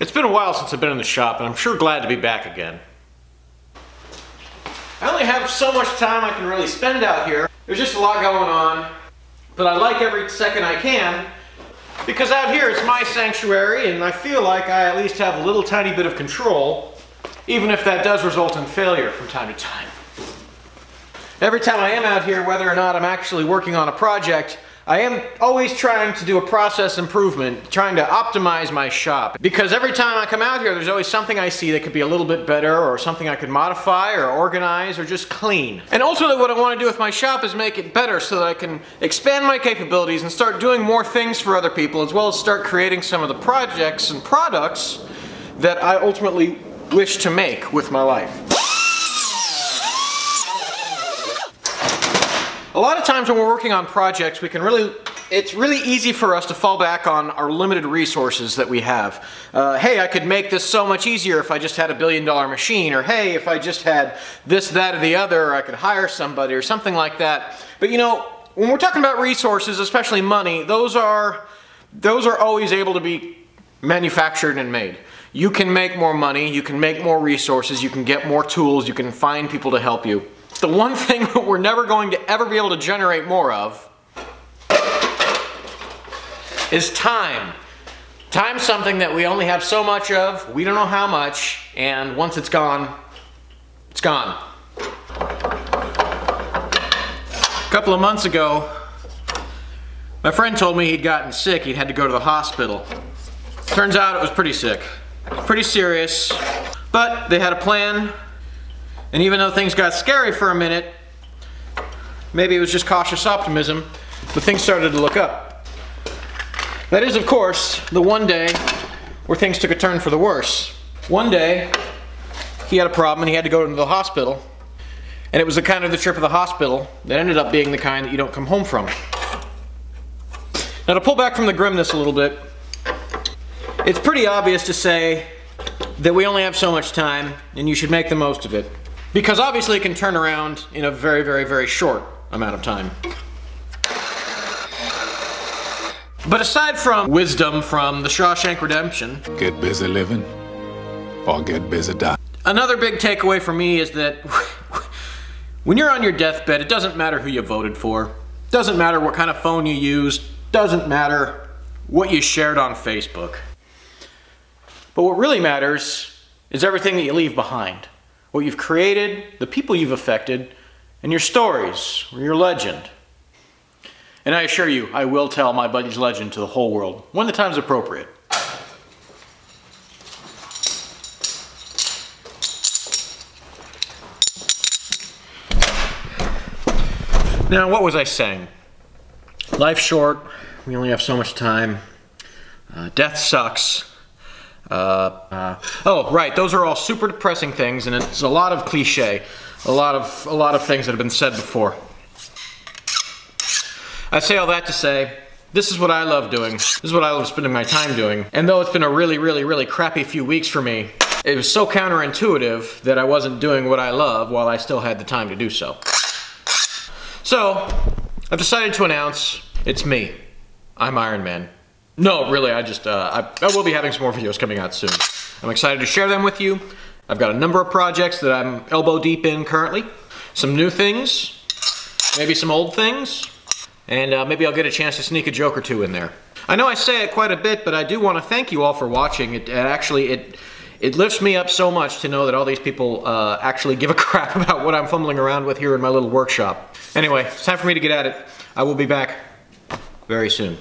It's been a while since I've been in the shop, and I'm sure glad to be back again. I only have so much time I can really spend out here. There's just a lot going on, but I like every second I can, because out here it's my sanctuary, and I feel like I at least have a little tiny bit of control, even if that does result in failure from time to time. Every time I am out here, whether or not I'm actually working on a project, I am always trying to do a process improvement, trying to optimize my shop. Because every time I come out here, there's always something I see that could be a little bit better, or something I could modify, or organize, or just clean. And ultimately what I want to do with my shop is make it better so that I can expand my capabilities and start doing more things for other people, as well as start creating some of the projects and products that I ultimately wish to make with my life. A lot of times when we're working on projects, it's really easy for us to fall back on our limited resources that we have. Hey, I could make this so much easier if I just had $1 billion machine, or hey, if I just had this, that, or the other, or I could hire somebody, or something like that. But you know, when we're talking about resources, especially money, those are always able to be manufactured and made. You can make more money, you can make more resources, you can get more tools, you can find people to help you. The one thing that we're never going to ever be able to generate more of is time. Time's something that we only have so much of, we don't know how much, and once it's gone, it's gone. A couple of months ago, my friend told me he'd gotten sick, he'd had to go to the hospital. Turns out it was pretty sick. Pretty serious, but they had a plan. And even though things got scary for a minute, maybe it was just cautious optimism, but things started to look up. That is, of course, the one day where things took a turn for the worse. One day, he had a problem and he had to go into the hospital, and it was the kind of the trip of the hospital that ended up being the kind that you don't come home from. Now, to pull back from the grimness a little bit, it's pretty obvious to say that we only have so much time and you should make the most of it. Because obviously it can turn around in a very, very, very short amount of time. But aside from wisdom from the Shawshank Redemption, get busy living or get busy dying. Another big takeaway for me is that when you're on your deathbed, it doesn't matter who you voted for. Doesn't matter what kind of phone you used. Doesn't matter what you shared on Facebook. But what really matters is everything that you leave behind. What you've created, the people you've affected, and your stories, or your legend. And I assure you, I will tell my buddy's legend to the whole world, when the time's appropriate. Now, what was I saying? Life's short, we only have so much time, death sucks. Oh, right, those are all super depressing things, and it's a lot of cliche, a lot of things that have been said before. I say all that to say, this is what I love doing. This is what I love spending my time doing. And though it's been a really, really, really crappy few weeks for me, it was so counterintuitive that I wasn't doing what I love while I still had the time to do so. So, I've decided to announce, it's me. I'm Iron Man. No, really, I will be having some more videos coming out soon. I'm excited to share them with you. I've got a number of projects that I'm elbow deep in currently. Some new things, maybe some old things, and maybe I'll get a chance to sneak a joke or two in there. I know I say it quite a bit, but I do want to thank you all for watching. It lifts me up so much to know that all these people actually give a crap about what I'm fumbling around with here in my little workshop. Anyway, it's time for me to get at it. I will be back very soon.